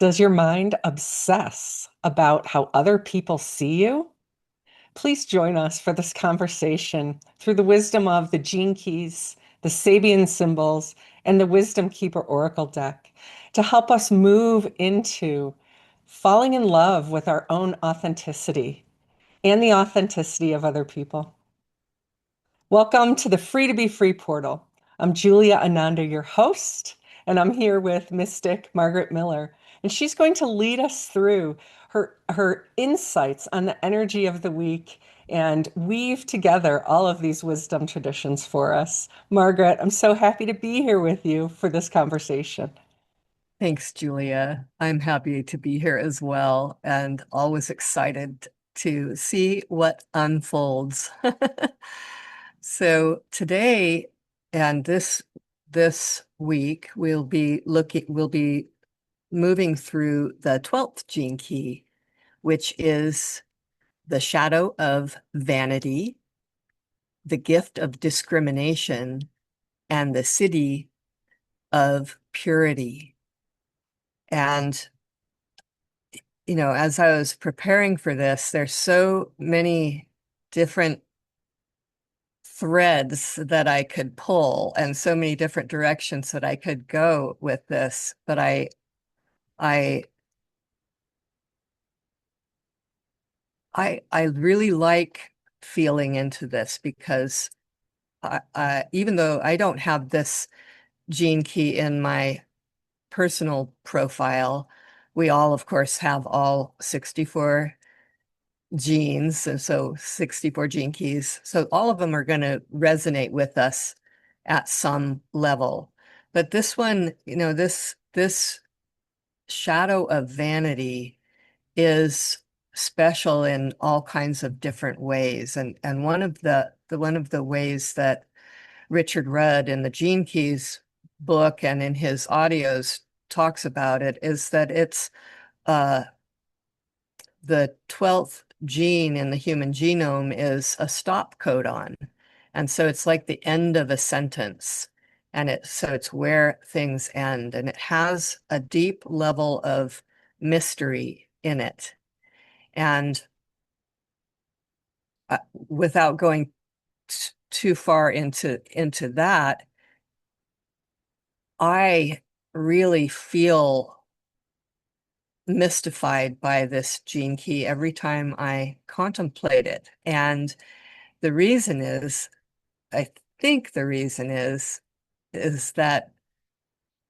Does your mind obsess about how other people see you? Please join us for this conversation through the wisdom of the Gene Keys, the Sabian Symbols, and the Wisdom Keeper Oracle deck to help us move into falling in love with our own authenticity and the authenticity of other people. Welcome to the Free to Be Free portal. I'm Julia Ananda, your host, and I'm here with Mystic Margaret Miller, and she's going to lead us through her insights on the energy of the week and weave together all of these wisdom traditions for us. Margaret, I'm so happy to be here with you for this conversation. Thanks, Julia. I'm happy to be here as well, and always excited to see what unfolds. So today and this week, we'll be moving through the 12th gene key, which is the Shadow of Vanity, the Gift of Discrimination, and the Siddhi of Purity. And as I was preparing for this, there's so many different threads that I could pull and so many different directions that I could go with this. But I, I really like feeling into this because even though I don't have this gene key in my personal profile, we all, of course, have all 64 genes, and so 64 gene keys. So all of them are going to resonate with us at some level. But this one, this shadow of vanity is special in all kinds of different ways. And one of the ways that Richard Rudd in the Gene Keys book and in his audios talks about it is that it's uh the 12th gene in the human genome is a stop codon. And so it's like the end of a sentence. And it's where things end. And it has a deep level of mystery in it. And without going too far into that, I really feel mystified by this gene key every time I contemplate it. And the reason is, I think the reason is that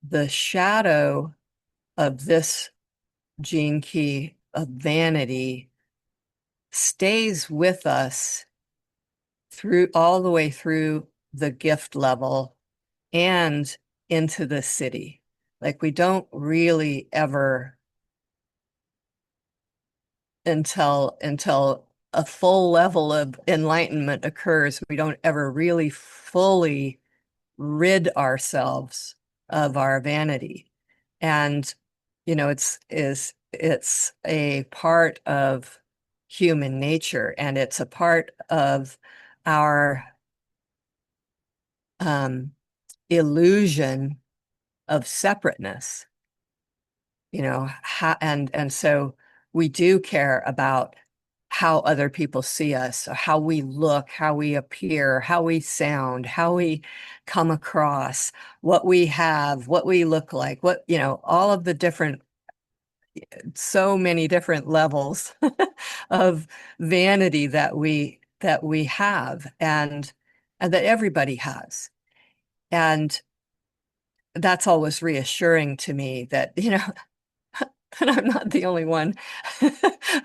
the shadow of this gene key of vanity stays with us through all the way through the gift level and into the Siddhi. Like we don't really ever until a full level of enlightenment occurs, we don't ever really fully rid ourselves of our vanity. And it's a part of human nature, and it's a part of our um, illusion of separateness. And so we do care about how other people see us, how we look, how we appear, how we sound, how we come across, what we have, what we look like, all of the different, so many different levels of vanity that we have and that everybody has. And that's always reassuring to me that, that I'm not the only one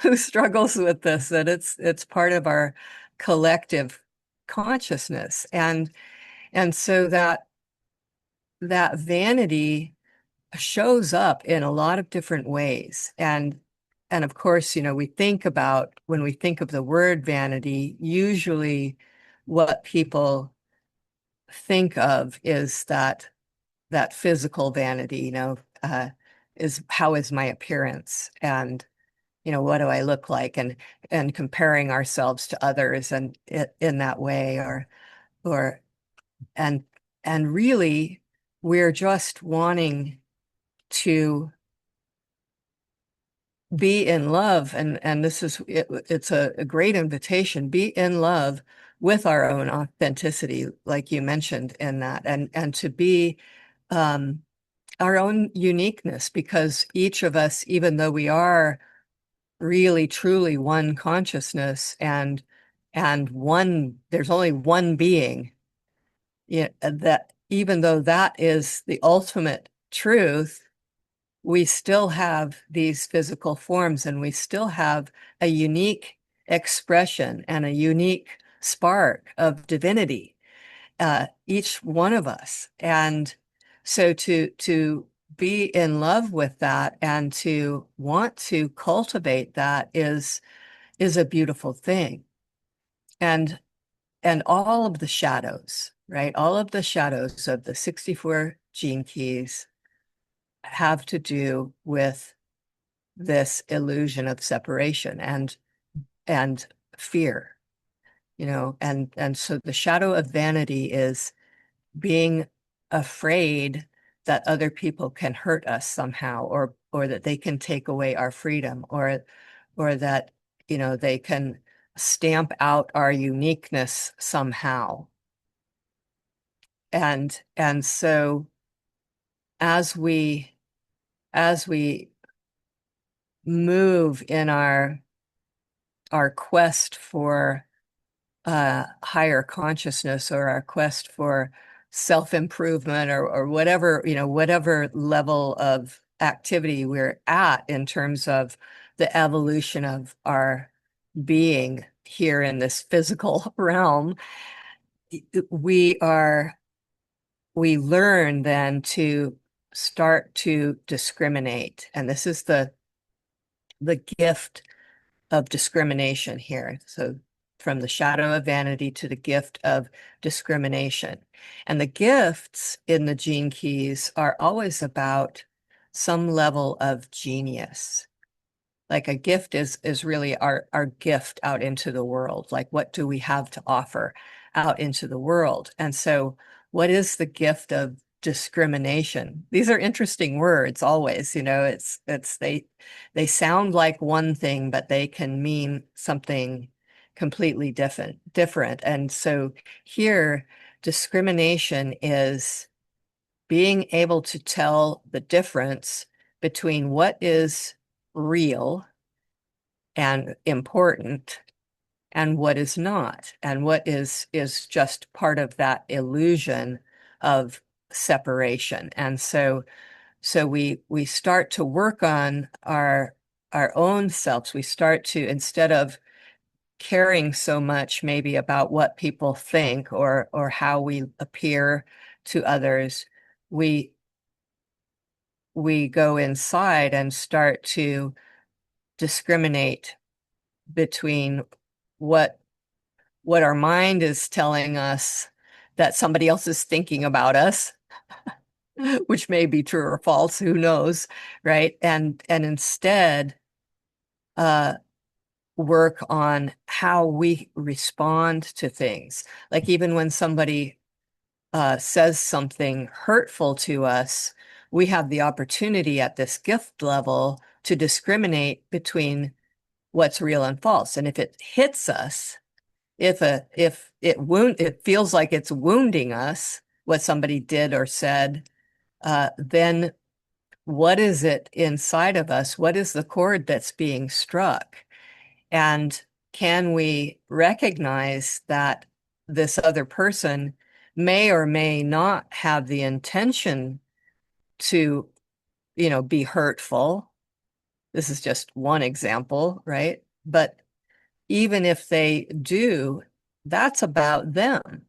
who struggles with this, that it's part of our collective consciousness. And so that vanity shows up in a lot of different ways. And of course, when we think of the word vanity, usually what people think of is that physical vanity, is how is my appearance, and what do I look like, and comparing ourselves to others and in that way, or and and really we're just wanting to be in love, and this is it's a great invitation. Be in love with our own authenticity, like you mentioned in that, and to be um, our own uniqueness, because each of us, even though we are really truly one consciousness and one, there's only one being, yeah, that even though that is the ultimate truth, we still have these physical forms and we still have a unique expression and a unique spark of divinity, each one of us. And so to be in love with that and to want to cultivate that is a beautiful thing. And and all of the shadows, right? All of the shadows of the 64 gene keys have to do with this illusion of separation and fear, and so the shadow of vanity is being afraid that other people can hurt us somehow, or that they can take away our freedom, or that they can stamp out our uniqueness somehow. And so as we move in our quest for higher consciousness, or our quest for self-improvement, or whatever, whatever level of activity we're at in terms of the evolution of our being here in this physical realm, we are we learn then to start to discriminate. And this is the gift of discrimination here. So from the shadow of vanity to the gift of discrimination. And the gifts in the gene keys are always about some level of genius. Like a gift is really our gift out into the world. Like, what do we have to offer out into the world? And so what is the gift of discrimination? These are interesting words always, it's they sound like one thing, but they can mean something completely different. And so here, discrimination is being able to tell the difference between what is real and important and what is not, and what is just part of that illusion of separation. And so we start to work on our own selves. We start to, instead of caring so much maybe about what people think, or how we appear to others, we we go inside and start to discriminate between what what our mind is telling us that somebody else is thinking about us, which may be true or false, who knows, right? And instead uh work on how we respond to things. Like, even when somebody says something hurtful to us, we have the opportunity at this gift level to discriminate between what's real and false. And if it hits us, if it feels like it's wounding us, what somebody did or said, then what is it inside of us? What is the chord that's being struck? And can we recognize that this other person may or may not have the intention to, be hurtful? This is just one example, right? But even if they do, that's about them.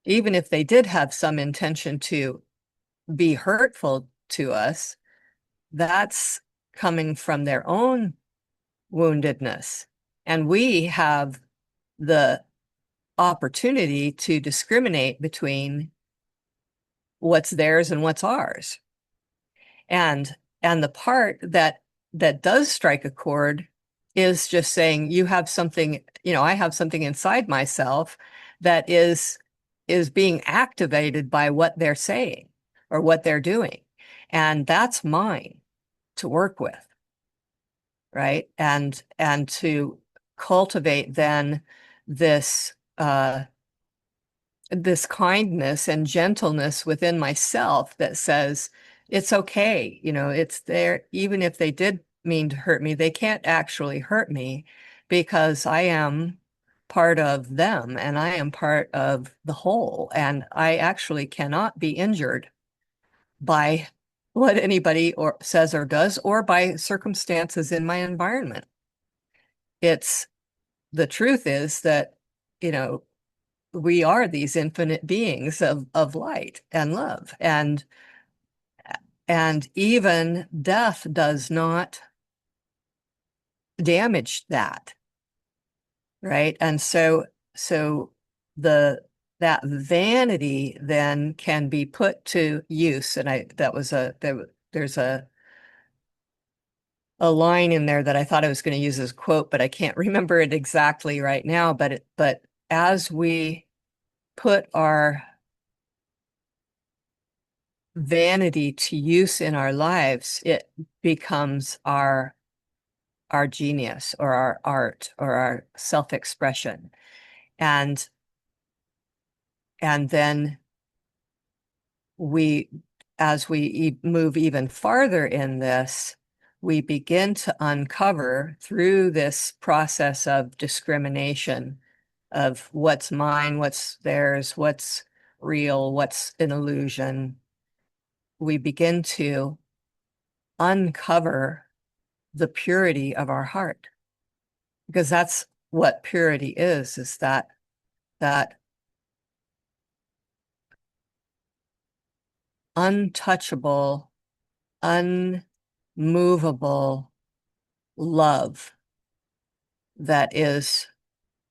Even if they did have some intention to be hurtful to us, that's coming from their own woundedness. And we have the opportunity to discriminate between what's theirs and what's ours. And the part that does strike a chord is just saying, you have something, I have something inside myself that is being activated by what they're saying or what they're doing. And that's mine to work with. right? And to cultivate then this this kindness and gentleness within myself that says it's okay, it's there. Even if they did mean to hurt me, they can't actually hurt me because I am part of them and I am part of the whole, and I actually cannot be injured by what anybody or says or does, or by circumstances in my environment. It's the truth is that, you know, we are these infinite beings of light and love. And even death does not damage that, right? And so the that vanity then can be put to use. And that was there's a line in there that I thought I was going to use as a quote, but I can't remember it exactly right now. But as we put our vanity to use in our lives, it becomes our genius or our art or our self-expression. And and then we, as we move even farther in this, we begin to uncover through this process of discrimination of what's mine, what's theirs, what's real, what's an illusion. We begin to uncover the purity of our heart, because that's what purity is that untouchable, unmovable love that is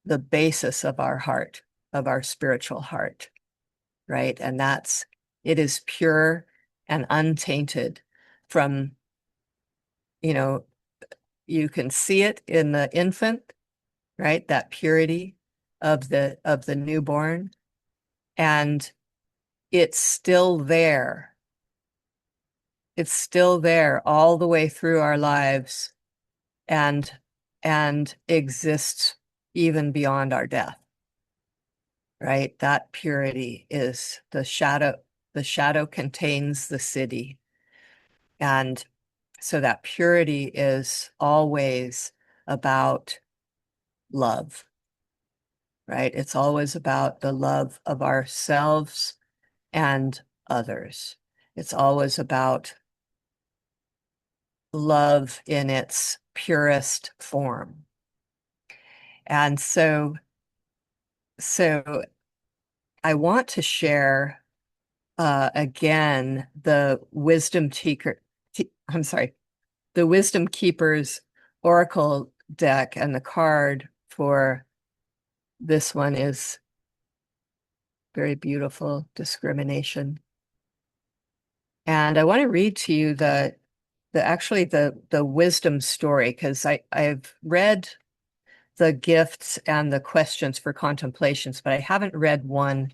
the basis of our heart, of our spiritual heart, right? And it is pure and untainted from, you know, you can see it in the infant, right? That purity of the newborn, and it's still there. It's still there all the way through our lives, and exists even beyond our death, right? That purity is the shadow. The shadow contains the Siddhi. And so that purity is always about love, right? It's always about the love of ourselves and others. It's always about love in its purest form. And so I want to share again I'm sorry, the Wisdom Keeper's Oracle deck, and the card for this one is very beautiful, Discrimination. And I want to read to you the wisdom story, because I've read the gifts and the questions for contemplations, but I haven't read one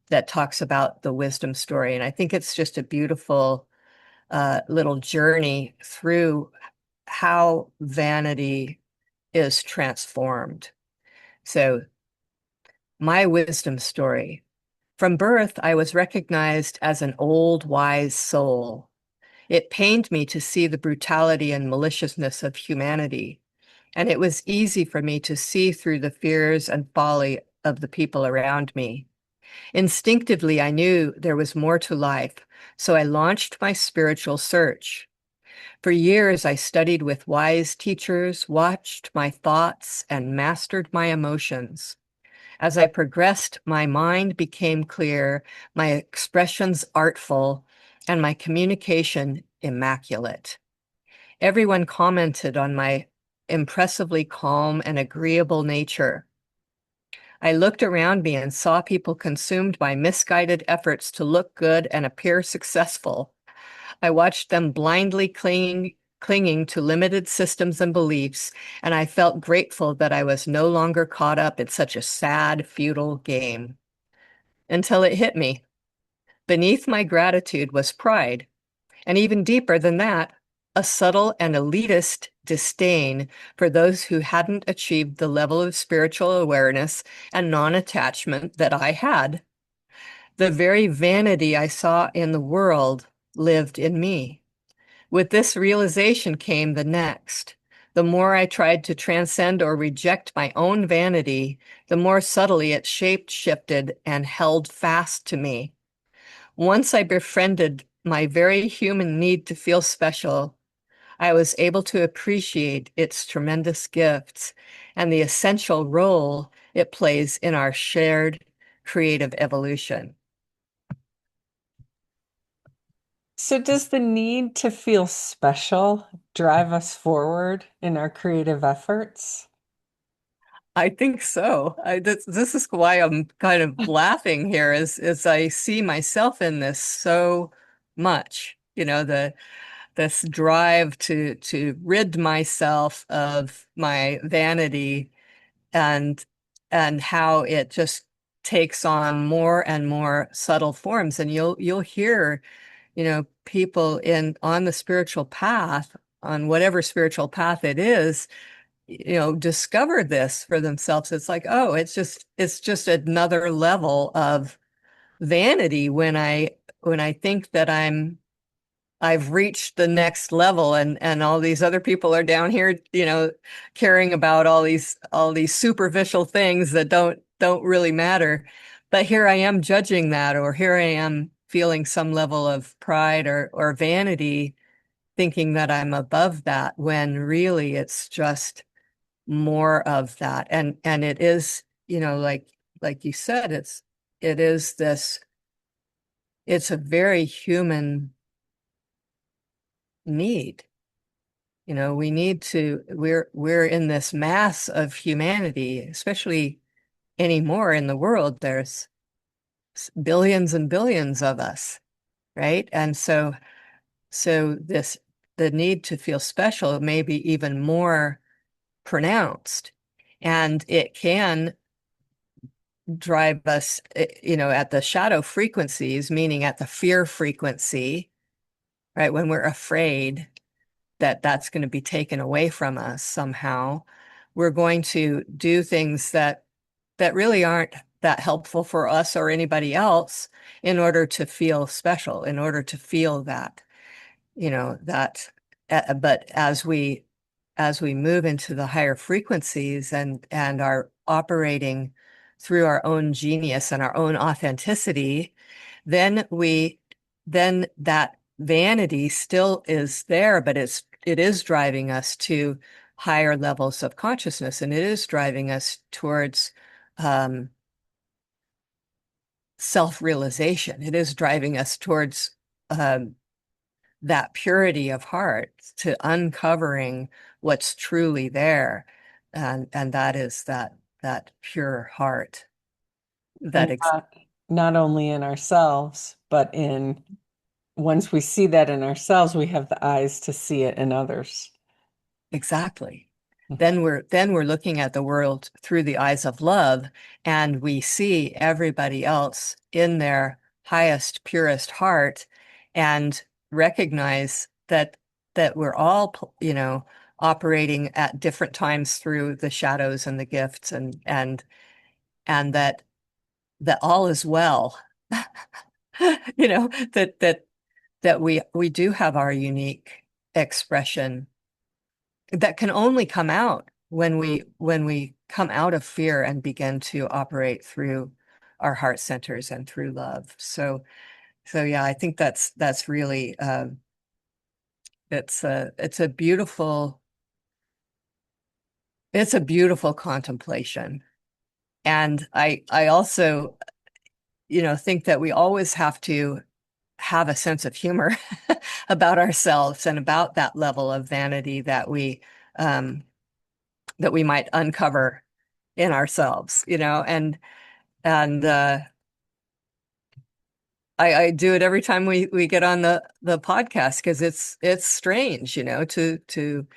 that talks about the wisdom story. And I think it's just a beautiful little journey through how vanity is transformed. So, my wisdom story. From birth, I was recognized as an old, wise soul. It pained me to see the brutality and maliciousness of humanity, and it was easy for me to see through the fears and folly of the people around me. Instinctively, I knew there was more to life, so I launched my spiritual search. For years, I studied with wise teachers, watched my thoughts, and mastered my emotions. As I progressed, my mind became clear, my expressions artful, and my communication immaculate. Everyone commented on my impressively calm and agreeable nature. I looked around me and saw people consumed by misguided efforts to look good and appear successful. I watched them blindly clinging to limited systems and beliefs, and I felt grateful that I was no longer caught up in such a sad, futile game. Until it hit me. Beneath my gratitude was pride, and even deeper than that, a subtle and elitist disdain for those who hadn't achieved the level of spiritual awareness and non-attachment that I had. The very vanity I saw in the world lived in me. With this realization came the next. The more I tried to transcend or reject my own vanity, the more subtly it shaped, shifted, and held fast to me. Once I befriended my very human need to feel special, I was able to appreciate its tremendous gifts and the essential role it plays in our shared creative evolution. So, does the need to feel special drive us forward in our creative efforts? I think so. This is why I'm kind of laughing here as I see myself in this so much. This drive to rid myself of my vanity and and how it just takes on more and more subtle forms. And you'll hear, people in on the spiritual path, on whatever spiritual path it is, discover this for themselves. It's like, oh, it's just another level of vanity when I think that I've reached the next level, and all these other people are down here, caring about all these superficial things that don't really matter. But here I am judging that, or here I am feeling some level of pride or vanity, thinking that I'm above that, when really it's just more of that. And it is, like you said, it is this, it's a very human need. We need to, we're in this mass of humanity, especially anymore in the world. There's billions and billions of us, right? And so this, the need to feel special may be even more pronounced. And it can drive us, at the shadow frequencies, meaning at the fear frequency, right? When we're afraid that that's going to be taken away from us somehow, we're going to do things that really aren't that helpful for us or anybody else, in order to feel special, in order to feel that, that but as we move into the higher frequencies and are operating through our own genius and our own authenticity, then that vanity still is there, but it is driving us to higher levels of consciousness, and it is driving us towards um, self-realization. It is driving us towards um, that purity of heart, to uncovering what's truly there, and that is that pure heart that And not only in ourselves, but in once we see that in ourselves, we have the eyes to see it in others. exactly. Then we're looking at the world through the eyes of love, and we see everybody else in their highest, purest heart, and recognize that we're all, operating at different times through the shadows and the gifts, and that all is well. That we do have our unique expression that can only come out when we come out of fear and begin to operate through our heart centers and through love. So yeah, I think that's really it's a beautiful contemplation. And I also, think that we always have to have a sense of humor about ourselves, and about that level of vanity um, that we might uncover in ourselves, and I do it every time we get on the podcast, because it's strange, to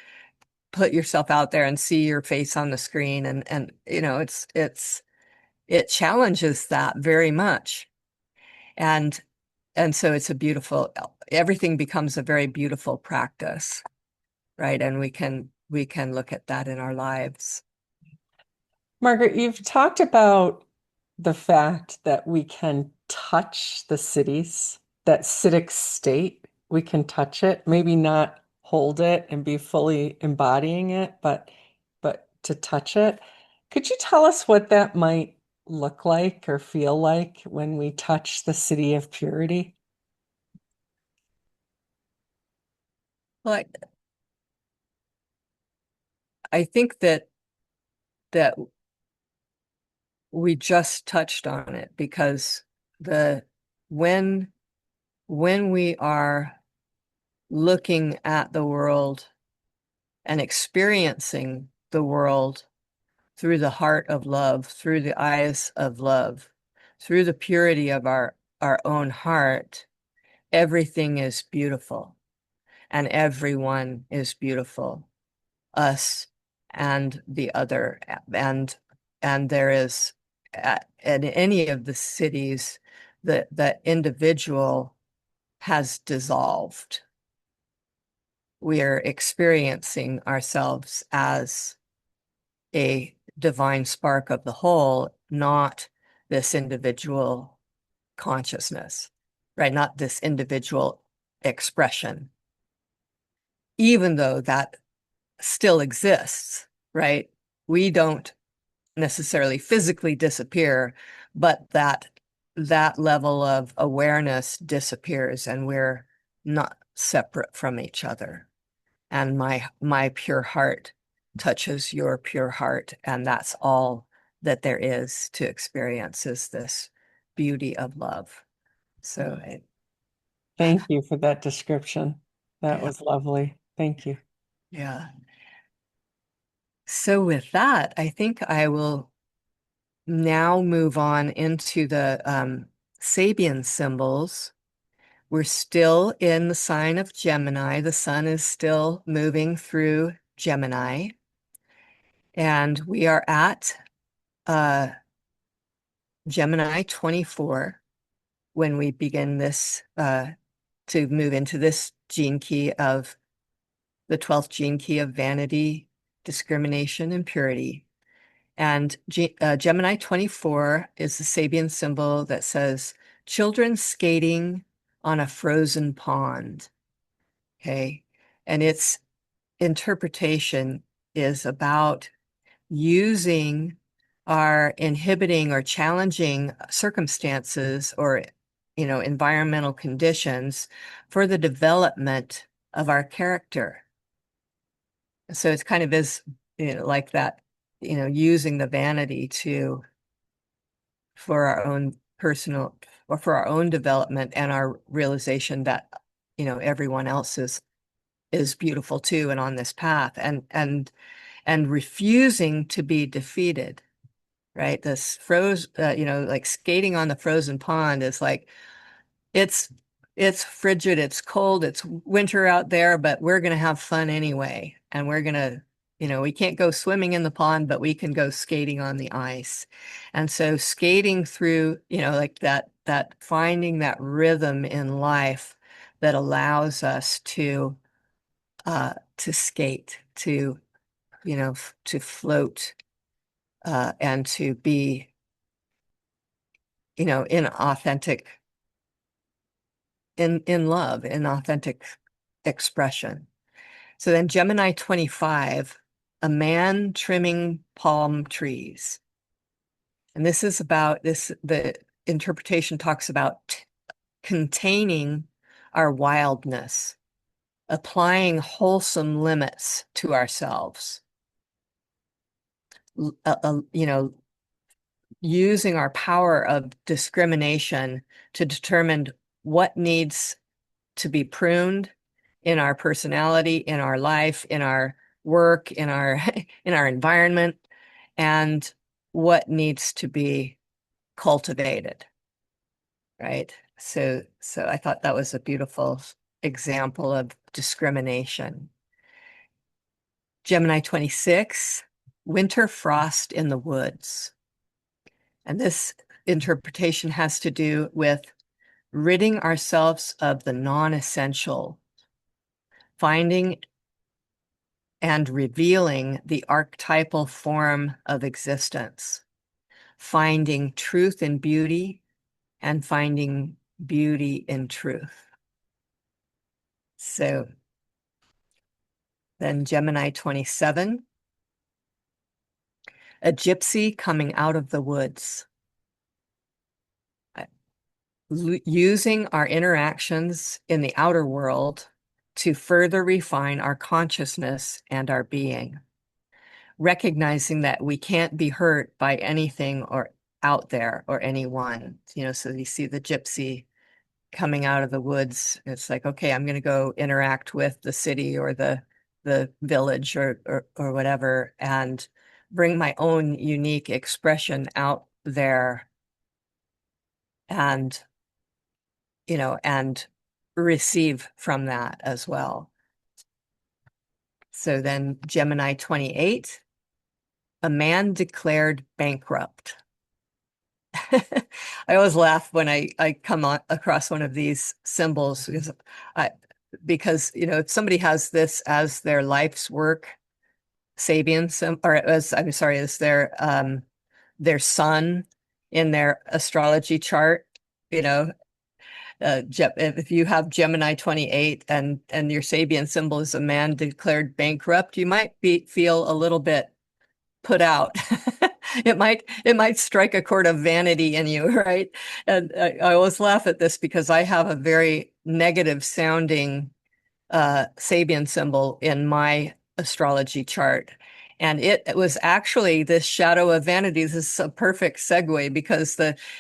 put yourself out there and see your face on the screen, and it challenges that very much. And and so everything becomes a very beautiful practice, right? And we can look at that in our lives. Margaret, you've talked about the fact that we can touch the cities, that citic state, we can touch it, maybe not hold it and be fully embodying it, but to touch it. Could you tell us what that might look like or feel like when we touch the city of purity? Well, I think that we just touched on it because the when when we are looking at the world and experiencing the world through the heart of love, through the eyes of love, through the purity of our own heart, everything is beautiful and everyone is beautiful, us and the other. And there is in any of the cities, the individual has dissolved. We are experiencing ourselves as a divine spark of the whole, not this individual consciousness, right? Not this individual expression, even though that still exists, right? We don't necessarily physically disappear, but that level of awareness disappears and we're not separate from each other. And my pure heart touches your pure heart, and that's all that there is to experience is this beauty of love. So Thank you for that description. That yeah, was lovely. Thank you. yeah. So with that, I think I will now move on into the Sabian symbols. We're still in the sign of Gemini. The sun is still moving through Gemini. And we are at uh, Gemini 24 when we begin this to move into this gene key of the 12th gene key of vanity, discrimination, and purity. And Gemini 24 is the Sabian symbol that says children skating on a frozen pond. Okay. And its interpretation is about using our inhibiting or challenging circumstances or environmental conditions for the development of our character. So it's kind of is like that, using the vanity to for our own personal or for our own development and our realization that everyone else is beautiful too and on this path, and refusing to be defeated, right? This like skating on the frozen pond is like it's it's frigid, it's cold, it's winter out there, but we're going to have fun anyway. And we're going to, we can't go swimming in the pond, but we can go skating on the ice. And so skating through, like that finding that rhythm in life that allows us to skate, to float, and to be, in authentic, in love, in authentic expression. So then Gemini 25, a man trimming palm trees. And this is about this, the interpretation talks about containing our wildness, applying wholesome limits to ourselves, using our power of discrimination to determine what needs to be pruned in our personality, in our life, in our work, in our in our environment, and what needs to be cultivated, right? So I thought that was a beautiful example of discrimination. Gemini 26, winter frost in the woods. And this interpretation has to do with ridding ourselves of the non-essential, finding and revealing the archetypal form of existence, finding truth in beauty and finding beauty in truth. So then Gemini 27, a gypsy coming out of the woods. Using our interactions in the outer world to further refine our consciousness and our being, recognizing that we can't be hurt by anything or out there or anyone. So you see the gypsy coming out of the woods. It's like, okay, I'm going to go interact with the city or the village or whatever, and bring my own unique expression out there, and and receive from that as well. So then Gemini 28, a man declared bankrupt. I always laugh when I come across one of these symbols, because if somebody has this as their life's work, Sabian symbol, or as I'm sorry, as their sun in their astrology chart, you know, if you have Gemini 28 and your Sabian symbol is a man declared bankrupt, you might feel a little bit put out. It might strike a chord of vanity in you, right? And I always laugh at this because I have a very negative sounding Sabian symbol in my astrology chart. And it was actually this shadow of vanity. This is a perfect segue because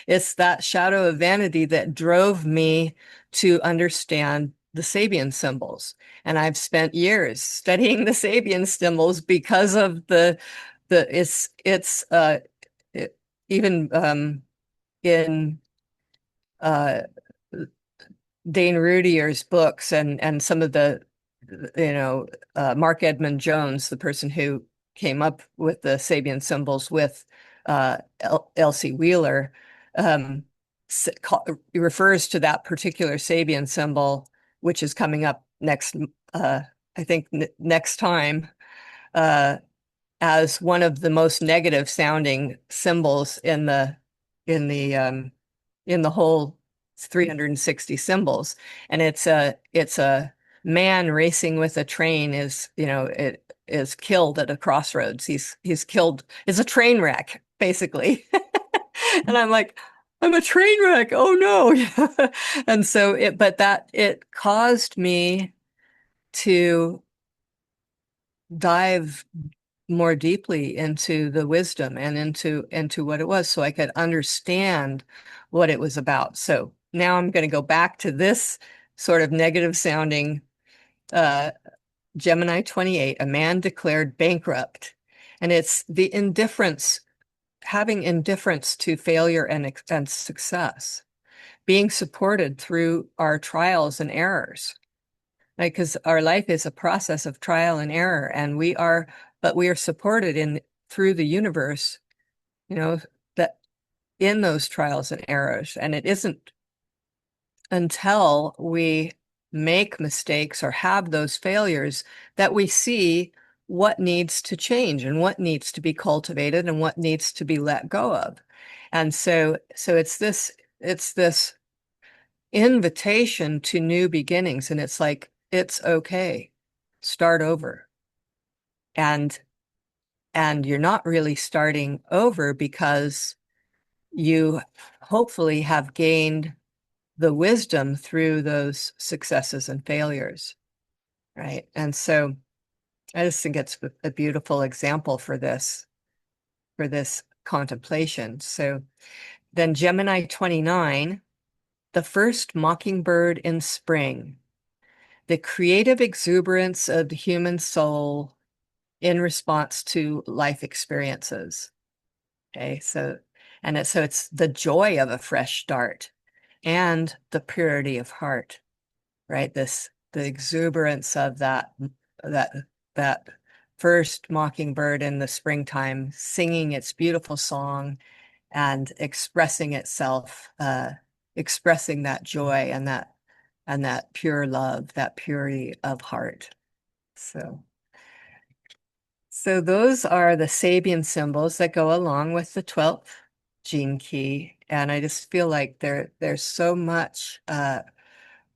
it's that shadow of vanity that drove me to understand the Sabian symbols. And I've spent years studying the Sabian symbols because of it, even in uh, Dane Rudier's books and some of the, Mark Edmund Jones, the person who came up with the Sabian symbols with Elsie Wheeler, um, refers to that particular Sabian symbol, which is coming up next, I think, next time, uh, as one of the most negative sounding symbols in the whole 360 symbols. And it's a man racing with a train it is killed at a crossroads. He's killed. It's a train wreck, basically. And I'm like, I'm a train wreck. Oh no. And so it caused me to dive more deeply into the wisdom and into what it was, so I could understand what it was about. So now I'm going to go back to this sort of negative sounding uh, Gemini 28, a man declared bankrupt. And it's the indifference, having indifference to failure and success, being supported through our trials and errors. Like, because our life is a process of trial and error, and but we are supported through the universe, that in those trials and errors. And it isn't until we make mistakes or have those failures that we see what needs to change and what needs to be cultivated and what needs to be let go of. And so it's this invitation to new beginnings, and it's like, it's okay, start over. And you're not really starting over because you hopefully have gained the wisdom through those successes and failures, right? And so I just think it's a beautiful example for this contemplation. So then Gemini 29, the first mockingbird in spring, the creative exuberance of the human soul in response to life experiences. Okay, so it's the joy of a fresh start and the purity of heart, right? The exuberance of that that first mockingbird in the springtime singing its beautiful song and expressing itself, expressing that joy and that pure love, that purity of heart. So So those are the Sabian symbols that go along with the 12th gene key. And I just feel like there's so much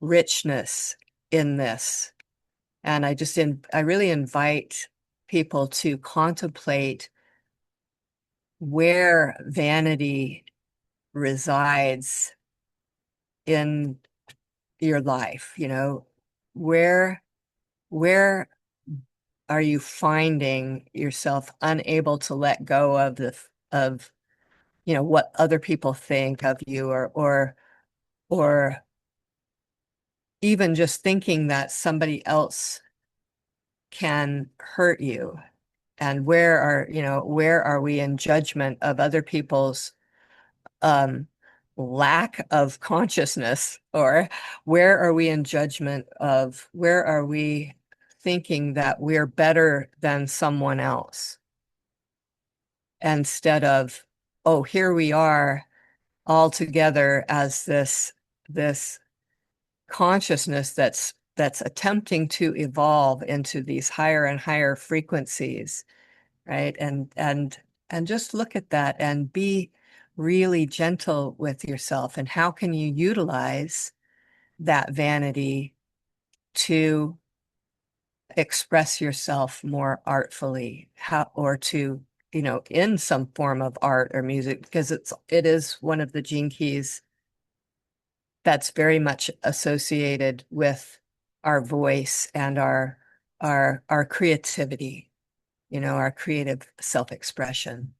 richness in this. And I really invite people to contemplate where vanity resides in your life, where where are you finding yourself unable to let go of of what other people think of you, or even just thinking that somebody else can hurt you, and where are we in judgment of other people's um lack of consciousness, or where are we thinking that we're better than someone else, instead of, oh, here we are all together as this consciousness that's attempting to evolve into these higher and higher frequencies, right? And just look at that and be really gentle with yourself. And how can you utilize that vanity to express yourself more artfully, or to, in some form of art or music, because it is one of the gene keys that's very much associated with our voice and our creativity, our creative self-expression.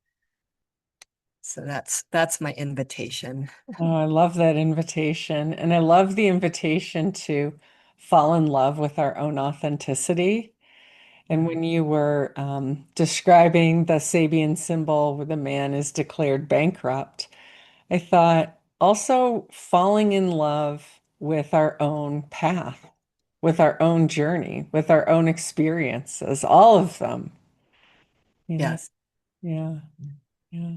So that's my invitation. Oh, I love that invitation. And I love the invitation to fall in love with our own authenticity. And when you were describing the Sabian symbol where the man is declared bankrupt, I thought also falling in love with our own path, with our own journey, with our own experiences, all of them. Yeah, Yes. yeah, yeah.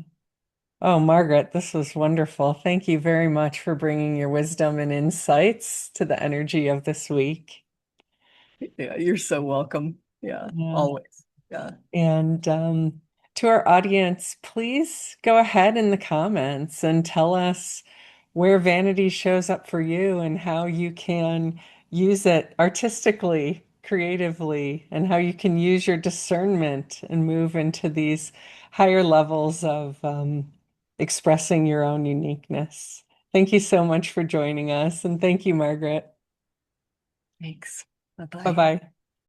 Oh, Margaret, this was wonderful. Thank you very much for bringing your wisdom and insights to the energy of this week. Yeah, you're so welcome. Yeah, Yeah. always. Yeah. And to our audience, please go ahead in the comments and tell us where vanity shows up for you and how you can use it artistically, creatively, and how you can use your discernment and move into these higher levels of expressing your own uniqueness. Thank you so much for joining us, and thank you, Margaret. Thanks. Bye-bye. Bye-bye.